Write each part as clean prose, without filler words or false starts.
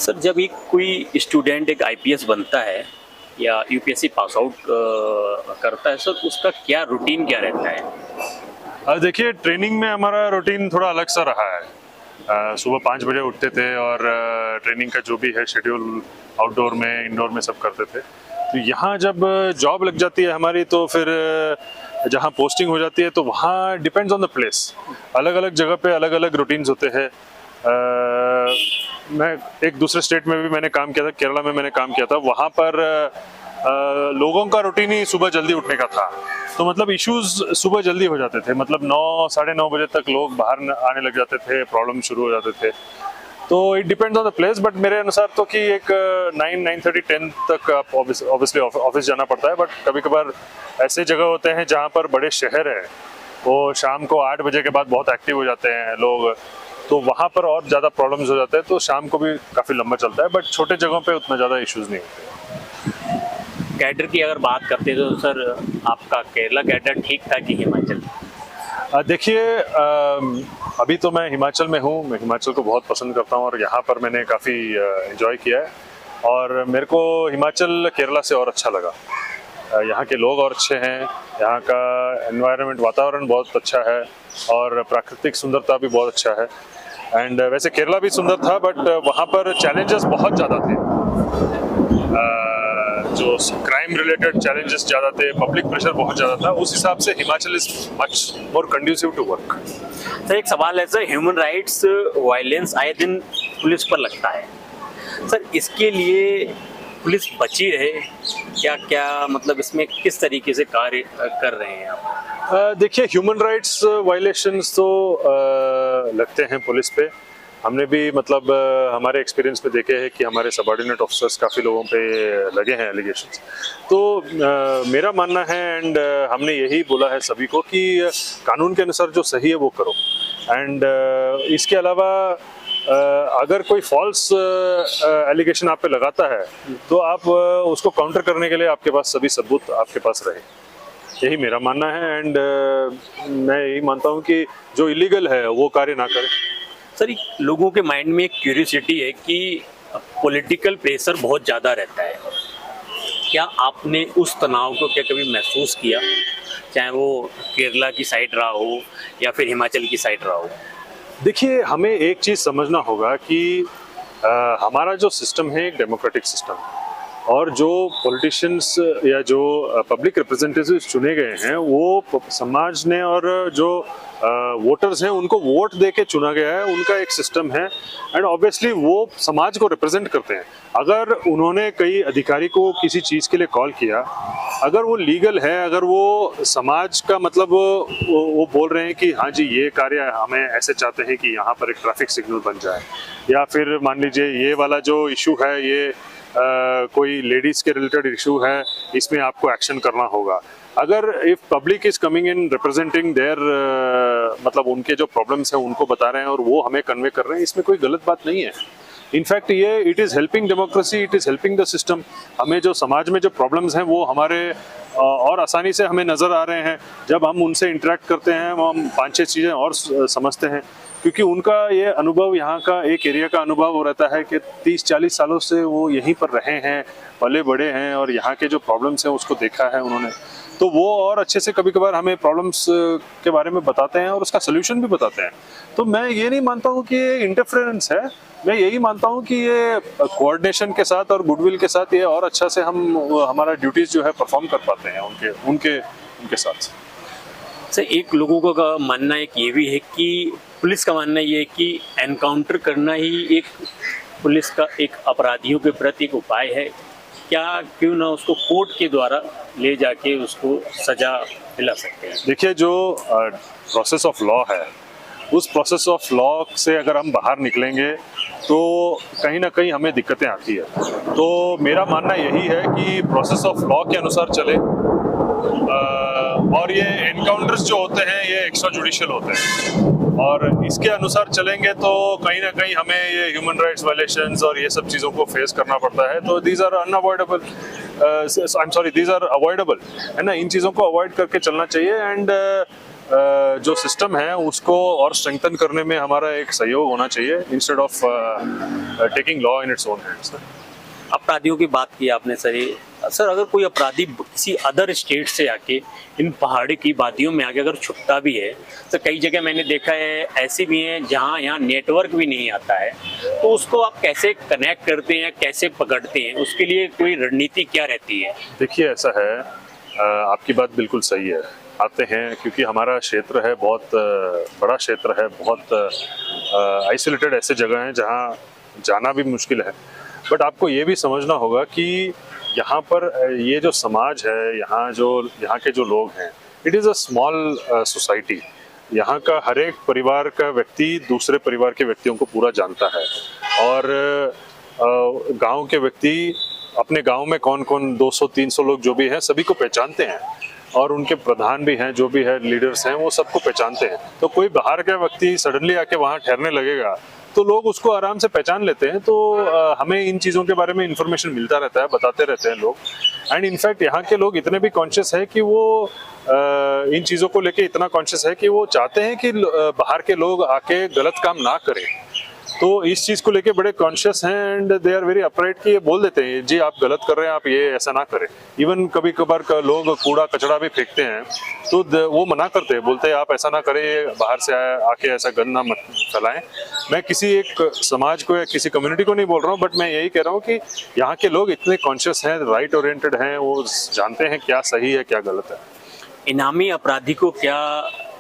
Sir, जब एक कोई स्टूडेंट एक आईपीएस बनता है या यूपीएससी पास आउट करता है, सर उसका क्या रूटीन क्या रहता है? देखिए, ट्रेनिंग में हमारा रूटीन थोड़ा अलग सा रहा है। सुबह 5 बजे उठते थे और ट्रेनिंग का जो भी है शेड्यूल आउटडोर में इंडोर में सब करते थे। तो यहाँ जब जॉब लग जाती है हमारी, तो फिर जहाँ पोस्टिंग हो जाती है तो वहाँ डिपेंड्स ऑन द प्लेस। अलग अलग जगह पे अलग अलग रूटीन्स होते हैं। मैं एक दूसरे स्टेट में भी मैंने काम किया था, केरला में मैंने काम किया था। वहाँ पर लोगों का रूटीन ही सुबह जल्दी उठने का था। तो मतलब इश्यूज सुबह जल्दी हो जाते थे, मतलब 9 साढ़े 9 बजे तक लोग बाहर आने लग जाते थे, प्रॉब्लम शुरू हो जाते थे। तो it depends on the place, but मेरे अनुसार तो कि एक 9:30 10 तक आप ऑब्वियसली ऑफिस जाना पड़ता है। बट कभी कभार ऐसे जगह होते हैं जहाँ पर बड़े शहर हैं, वो शाम को 8 बजे के बाद बहुत एक्टिव हो जाते हैं लोग, तो वहाँ पर और ज़्यादा प्रॉब्लम्स हो जाते हैं। तो शाम को भी काफ़ी लंबा चलता है, बट छोटे जगहों पे उतना ज़्यादा इश्यूज नहीं होते। कैडर की अगर बात करते हैं तो सर, आपका केरला कैडर ठीक था कि हिमाचल? देखिए, अभी तो मैं हिमाचल में हूँ। मैं हिमाचल को बहुत पसंद करता हूँ और यहाँ पर मैंने काफ़ी एंजॉय किया है। और मेरे को हिमाचल केरला से और अच्छा लगा। यहाँ के लोग और अच्छे हैं, यहाँ का एनवायरनमेंट वातावरण बहुत अच्छा है और प्राकृतिक सुंदरता भी बहुत अच्छा है। एंड वैसे केरला भी सुंदर था, बट वहाँ पर चैलेंजेस बहुत ज़्यादा थे। जो क्राइम रिलेटेड चैलेंजेस ज़्यादा थे, पब्लिक प्रेशर बहुत ज़्यादा था। उस हिसाब से Himachal is much more conducive to work. Sir, एक सवाल है सर, ह्यूमन राइट्स वायलेंस आए दिन पुलिस पर लगता है सर, इसके लिए पुलिस बची रहे क्या? क्या मतलब इसमें किस तरीके से कार्य कर रहे हैं आप? देखिए, ह्यूमन राइट्स वायलेशंस तो लगते हैं पुलिस पे। हमने भी मतलब हमारे एक्सपीरियंस में देखे हैं कि हमारे सबऑर्डिनेट ऑफिसर्स काफ़ी लोगों पे लगे हैं एलिगेशंस। तो मेरा मानना है, एंड हमने यही बोला है सभी को, कि कानून के अनुसार जो सही है वो करो। एंड इसके अलावा अगर कोई फॉल्स एलिगेशन आप पे लगाता है तो आप उसको काउंटर करने के लिए आपके पास सभी सबूत आपके पास रहे। यही मेरा मानना है। एंड मैं यही मानता हूँ कि जो इलीगल है वो कार्य ना करें। सर, लोगों के माइंड में एक क्यूरियोसिटी है कि पॉलिटिकल प्रेशर बहुत ज़्यादा रहता है। क्या आपने उस तनाव को क्या कभी महसूस किया, चाहे वो केरला की साइड रहा हो या फिर हिमाचल की साइड रहा हो? देखिए, हमें एक चीज़ समझना होगा कि हमारा जो सिस्टम है एक डेमोक्रेटिक सिस्टम है, और जो पॉलिटिशियंस या जो पब्लिक रिप्रेजेंटेटिव्स चुने गए हैं वो समाज ने, और जो वोटर्स हैं उनको वोट दे के चुना गया है। उनका एक सिस्टम है एंड ऑब्वियसली वो समाज को रिप्रेजेंट करते हैं। अगर उन्होंने कई अधिकारी को किसी चीज़ के लिए कॉल किया, अगर वो लीगल है, अगर वो समाज का मतलब वो बोल रहे हैं कि हाँ जी ये कार्य हमें ऐसे चाहते हैं कि यहाँ पर एक ट्रैफिक सिग्नल बन जाए, या फिर मान लीजिए ये वाला जो इशू है ये कोई लेडीज के रिलेटेड इशू है, इसमें आपको एक्शन करना होगा। अगर if public is coming in representing their मतलब उनके जो प्रॉब्लम्स हैं उनको बता रहे हैं और वो हमें कन्वे कर रहे हैं, इसमें कोई गलत बात नहीं है। इनफैक्ट ये it is helping democracy, it is helping the system. हमें जो समाज में जो प्रॉब्लम्स हैं वो हमारे और आसानी से हमें नज़र आ रहे हैं। जब हम उनसे इंटरेक्ट करते हैं हम 5-6 चीज़ें और समझते हैं, क्योंकि उनका ये अनुभव, यहाँ का एक एरिया का अनुभव हो रहता है कि 30-40 सालों से वो यहीं पर रहे हैं, पले बड़े हैं और यहाँ के जो प्रॉब्लम्स हैं उसको देखा है उन्होंने। तो वो और अच्छे से कभी कभार हमें प्रॉब्लम्स के बारे में बताते हैं और उसका सोल्यूशन भी बताते हैं। तो मैं ये नहीं मानता हूँ कि ये इंटरफेरेंस है, मैं यही मानता हूँ कि ये कोऑर्डिनेशन के साथ और गुडविल के साथ ये और अच्छा से हम हमारा ड्यूटीज जो है परफॉर्म कर पाते हैं उनके उनके उनके साथ। सर, एक लोगों का मानना एक ये भी है कि पुलिस का मानना ये है कि एनकाउंटर करना ही एक पुलिस का एक अपराधियों के प्रति एक उपाय है। क्या क्यों ना उसको कोर्ट के द्वारा ले जाके उसको सजा दिला सकते हैं? देखिए, जो प्रोसेस ऑफ लॉ है, उस प्रोसेस ऑफ लॉ से अगर हम बाहर निकलेंगे तो कहीं ना कहीं हमें दिक्कतें आती है। तो मेरा मानना यही है कि प्रोसेस ऑफ लॉ के अनुसार चले, और ये एनकाउंटर्स जो होते हैं ये एक्स्ट्रा जुडिशियल होते हैं, और इसके अनुसार चलेंगे तो कहीं ना कहीं हमें ये ह्यूमन राइट्स वायलेशंस और ये सब चीज़ों को फेस करना पड़ता है। तो these are unavoidable, I am sorry, these are avoidable, है ना। इन चीज़ों को अवॉइड करके चलना चाहिए। एंड जो सिस्टम है उसको और स्ट्रेंथन करने में हमारा एक सहयोग होना चाहिए instead of taking law in its own hands. अपराधियों की बात की आपने सर अगर कोई अपराधी किसी अदर स्टेट से आके इन पहाड़ी की वादियों में आके अगर छुपता भी है, तो कई जगह मैंने देखा है ऐसी भी हैं जहाँ यहाँ नेटवर्क भी नहीं आता है, तो उसको आप कैसे कनेक्ट करते हैं, कैसे पकड़ते हैं, उसके लिए कोई रणनीति क्या रहती है? देखिए ऐसा है, आपकी बात बिल्कुल सही है, आते हैं क्योंकि हमारा क्षेत्र है बहुत बड़ा क्षेत्र है, बहुत आइसोलेटेड ऐसे जगह हैं जहाँ जाना भी मुश्किल है। बट आपको ये भी समझना होगा कि यहाँ पर ये जो समाज है, यहाँ के जो लोग हैं, it is a small society. यहाँ का हर एक परिवार का व्यक्ति दूसरे परिवार के व्यक्तियों को पूरा जानता है, और गांव के व्यक्ति अपने गांव में कौन कौन 200-300 लोग जो भी हैं सभी को पहचानते हैं, और उनके प्रधान भी हैं, जो भी है लीडर्स हैं, वो सबको पहचानते हैं। तो कोई बाहर का व्यक्ति सडनली आके वहाँ ठहरने लगेगा तो लोग उसको आराम से पहचान लेते हैं। तो हमें इन चीज़ों के बारे में इंफॉर्मेशन मिलता रहता है, बताते रहते हैं लोग। एंड इनफैक्ट यहाँ के लोग इतने भी कॉन्शियस है कि वो इन चीज़ों को लेके इतना कॉन्शियस है कि वो चाहते हैं कि बाहर के लोग आके गलत काम ना करें। तो इस चीज़ को लेके बड़े कॉन्शियस हैं and they are very upright कि ये बोल देते हैं जी आप गलत कर रहे हैं, आप ये ऐसा ना करें। इवन कभी कभार लोग कूड़ा कचड़ा भी फेंकते हैं तो वो मना करते हैं, बोलते हैं आप ऐसा ना करें, बाहर से आके ऐसा गंदा मत फैलाएं। मैं किसी एक समाज को या किसी कम्युनिटी को नहीं बोल रहा हूँ, बट मैं यही कह रहा हूँ कि यहाँ के लोग इतने कॉन्शियस हैं, राइट ओरिएंटेड हैं, वो जानते हैं क्या सही है क्या गलत है। इनामी अपराधी को क्या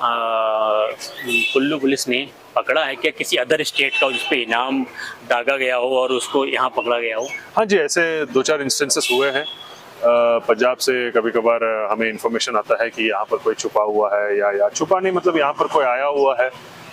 कुल्लू पुलिस ने पकड़ा है क्या? किसी अदर स्टेट का जिस पे इनाम दागा गया हो और उसको यहाँ पकड़ा गया हो? हाँ जी, ऐसे 2-4 इंस्टेंसेस हुए हैं। पंजाब से कभी कभार हमें इन्फॉर्मेशन आता है कि यहाँ पर कोई छुपा हुआ है, या छुपा नहीं मतलब यहाँ पर कोई आया हुआ है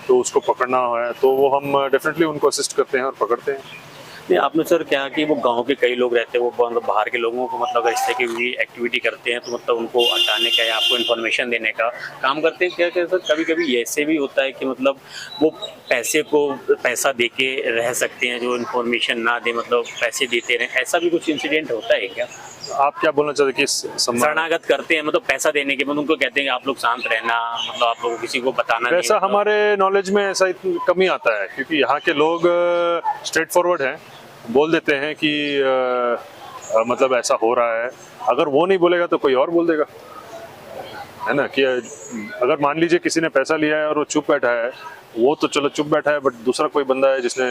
तो उसको पकड़ना है, तो वो हम डेफिनेटली उनको असिस्ट करते हैं और पकड़ते हैं। नहीं, आपने सर क्या कि वो गांव के कई लोग रहते हैं, वो मतलब बाहर के लोगों को मतलब इस तरह की एक्टिविटी करते हैं, तो मतलब उनको हटाने का या आपको इन्फॉर्मेशन देने का काम करते हैं क्या? सर कभी कभी ऐसे भी होता है कि मतलब वो पैसा दे के रह सकते हैं, जो इन्फॉर्मेशन ना दे मतलब पैसे देते रहें, ऐसा भी कुछ इंसिडेंट होता है क्या? आप क्या बोलना चाहते हैं कि शरणागत करते हैं मतलब पैसा देने के बाद उनको कहते हैं कि आप लोग शांत रहना, मतलब आप लोग किसी को बताना नहीं? वैसा हमारे नॉलेज में ऐसा कमी आता है क्योंकि यहाँ के लोग स्ट्रेट फॉरवर्ड हैं, बोल देते हैं कि मतलब ऐसा हो रहा है। अगर वो नहीं बोलेगा तो कोई और बोल देगा, है ना। कि अगर मान लीजिए किसी ने पैसा लिया है और वो चुप बैठा है, वो तो चलो चुप बैठा है, बट दूसरा कोई बंदा है जिसने,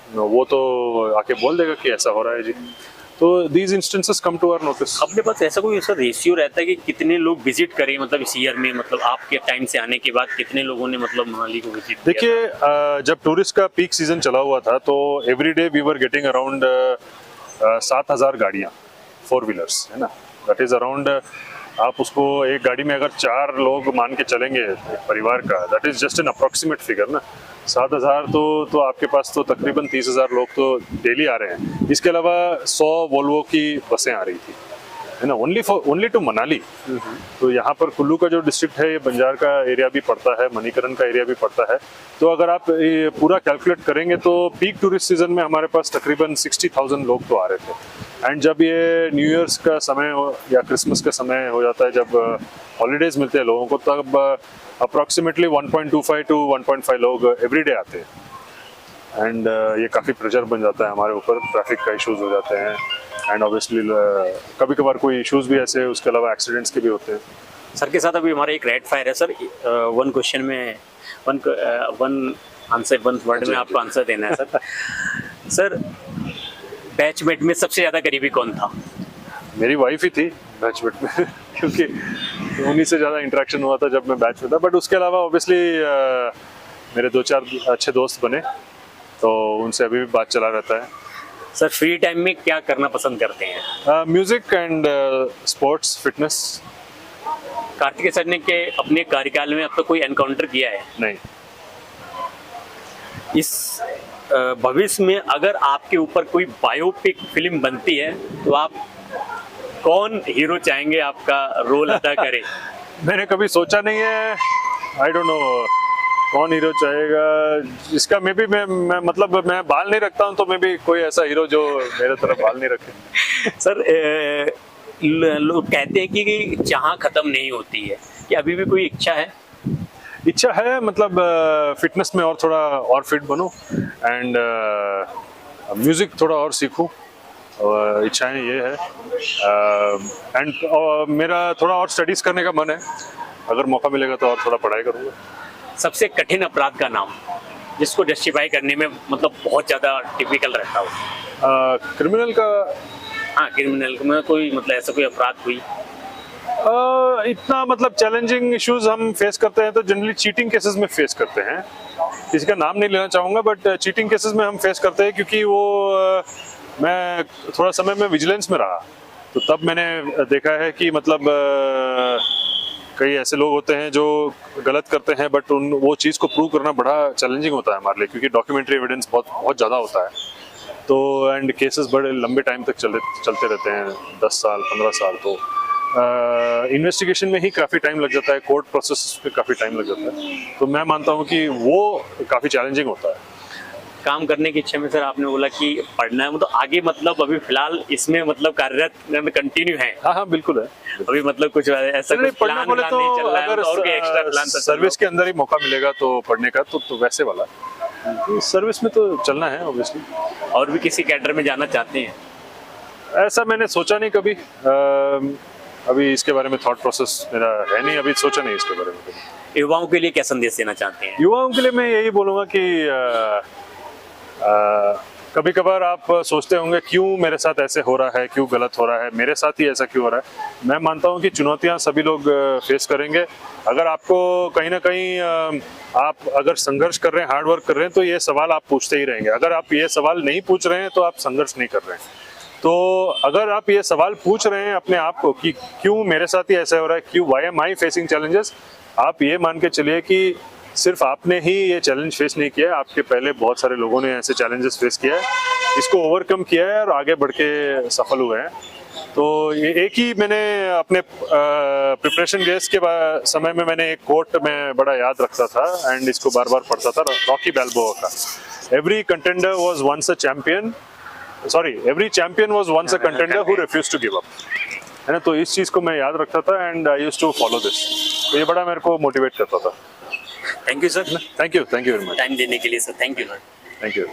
वो तो आके बोल देगा कि ऐसा हो रहा है जी। तो these instances come to our notice. अपने पास ऐसा कोई ऐसा रेशियो रहता है कि कितने लोग विजिट करें मतलब इस ईयर में, मतलब आपके टाइम से आने के बाद कितने लोगों ने मतलब मनाली को विजिट किया? देखिए जब टूरिस्ट का पीक सीजन चला हुआ था तो every day we were getting around 7,000 गाड़ियाँ 4 व्हीलर्स, है ना। दैट इज अराउंड, आप उसको एक गाड़ी में अगर 4 लोग मान के चलेंगे एक परिवार का, that is just an approximate figure ना। 7,000 तो आपके पास तो तकरीबन 30,000 लोग तो डेली आ रहे हैं। इसके अलावा 100 वोल्वो की बसें आ रही थी, है ना, ओनली टू मनाली। तो यहाँ पर कुल्लू का जो डिस्ट्रिक्ट है ये बंजार का एरिया भी पड़ता है, मणिकरण का एरिया भी पड़ता है। तो अगर आप ये पूरा कैलकुलेट करेंगे तो पीक टूरिस्ट सीजन में हमारे पास तकरीबन 60,000 लोग तो आ रहे थे। एंड जब ये न्यू ईयर्स का समय हो या क्रिसमस का समय हो जाता है, जब हॉलीडेज मिलते हैं लोगों को, तब अप्रॉक्सीमेटली 1.25 to 1.5 लोग एवरीडे आते हैं। एंड ये काफ़ी प्रेशर बन जाता है हमारे ऊपर, ट्रैफिक का इश्यूज हो जाते हैं, एंड ऑब्वियसली कभी कभार कोई इश्यूज भी ऐसे, उसके अलावा एक्सीडेंट्स के भी होते हैं। सर के साथ अभी हमारा एक रैट फायर है सर, 1 क्वेश्चन में 1 आंसर 1 वर्ड में आपको आंसर देना है सर। सर बैचमेट में सबसे ज़्यादा करीबी कौन था? मेरी वाइफ ही थी बैचमेट में क्योंकि उन्हीं से ज़्यादा इंटरेक्शन हुआ था जब मैं बैच में था। बट उसके अलावा ऑब्वियसली मेरे 2-4 अच्छे दोस्त बने, तो उनसे अभी भी बात चला रहता है। सर फ्री टाइम में क्या करना पसंद करते हैं? Music and sports, fitness. Kartikeya sir ने के अपने कार्यकाल में अब तक कोई एनकाउंटर किया है? नहीं। इस भविष्य में अगर आपके ऊपर कोई बायोपिक फिल्म बनती है तो आप कौन हीरो चाहेंगे आपका रोल अदा करे? मैंने कभी सोचा नहीं है, आई डोंट नो कौन हीरो चाहेगा इसका। मे बी मैं मतलब मैं बाल नहीं रखता हूँ, तो मे बी कोई ऐसा हीरो जो मेरे तरफ बाल नहीं रखे। सर लोग कहते हैं कि चाह खत्म नहीं होती है, कि अभी भी कोई इच्छा है? इच्छा है, मतलब फिटनेस में और थोड़ा और फिट बनूं एंड म्यूजिक थोड़ा और सीखूं। इच्छाएं ये है एंड मेरा थोड़ा और स्टडीज करने का मन है, अगर मौका मिलेगा तो और थोड़ा पढ़ाई करूंगा। सबसे कठिन अपराध का नाम जिसको जस्टिफाई करने में मतलब बहुत ज़्यादा टिपिकल रहता हो। क्रिमिनल का हाँ, क्रिमिनल में कोई मतलब ऐसा कोई अपराध हुई? इतना मतलब चैलेंजिंग इश्यूज हम फेस करते हैं तो जनरली चीटिंग केसेस में फेस करते हैं। किसी का नाम नहीं लेना चाहूँगा, बट चीटिंग केसेस में हम फेस करते हैं क्योंकि वो मैं थोड़ा समय में विजिलेंस में रहा, तो तब मैंने देखा है कि मतलब कई ऐसे लोग होते हैं जो गलत करते हैं, बट वो चीज़ को प्रूव करना बड़ा चैलेंजिंग होता है हमारे लिए, क्योंकि डॉक्यूमेंट्री एविडेंस बहुत ज़्यादा होता है। तो एंड केसेस बड़े लंबे टाइम तक चलते रहते हैं, 10 साल 15 साल। तो इन्वेस्टिगेशन में ही काफ़ी टाइम लग जाता है, कोर्ट प्रोसेस में काफ़ी टाइम लग जाता है। तो मैं मानता हूँ कि वो काफ़ी चैलेंजिंग होता है। काम करने की इच्छा में सर आपने बोला कि पढ़ना है, मतलब आगे मतलब अभी फिलहाल इसमें मतलब कार्यरत कंटिन्यू है? हाँ बिल्कुल है। अभी मतलब कुछ ऐसा कुछ पढ़ना बोले तो नहीं चल रहा है, अगर और कोई एक्स्ट्रा प्लान सर्विस के अंदर ही मौका मिलेगा तो पढ़ने का, तो वैसे वाला सर्विस में तो चलना है ऑब्वियसली। और भी किसी कैडर में जाना चाहते हैं? ऐसा मैंने सोचा नहीं कभी, अभी इसके बारे में थॉट प्रोसेस मेरा है नहीं, अभी सोचा नहीं इसके बारे में। युवाओं के लिए क्या संदेश देना चाहते हैं? युवाओं के लिए मैं यही बोलूँगा कि कभी कभार आप सोचते होंगे क्यों मेरे साथ ऐसे हो रहा है, क्यों गलत हो रहा है, मेरे साथ ही ऐसा क्यों हो रहा है। मैं मानता हूँ कि चुनौतियाँ सभी लोग फेस करेंगे। अगर आपको कहीं ना कहीं आप अगर संघर्ष कर रहे हैं, हार्ड वर्क कर रहे हैं, तो ये सवाल आप पूछते ही रहेंगे। अगर आप ये सवाल नहीं पूछ रहे हैं तो आप संघर्ष नहीं कर रहे हैं। तो अगर आप ये सवाल पूछ रहे हैं अपने आप को कि क्यों मेरे साथ ही ऐसा हो रहा है, क्यों, why am I facing challenges, आप ये मान के चलिए कि सिर्फ आपने ही ये चैलेंज फेस नहीं किया है, आपके पहले बहुत सारे लोगों ने ऐसे चैलेंजेस फेस किया है, इसको ओवरकम किया है और आगे बढ़ के सफल हुए हैं। तो ये एक ही मैंने अपने प्रिपरेशन गेस के समय में मैंने एक कोट में बड़ा याद रखता था एंड इसको बार बार पढ़ता था, रॉकी बैल्बोआ का, every contender was once a champion, every champion was once a contender who refused to give up, है ना। तो इस चीज़ को मैं याद रखता था and I used to follow this. तो ये बड़ा मेरे को मोटिवेट करता था। Thank you sir. Thank you very much time देने के लिए sir, thank you. Thank you.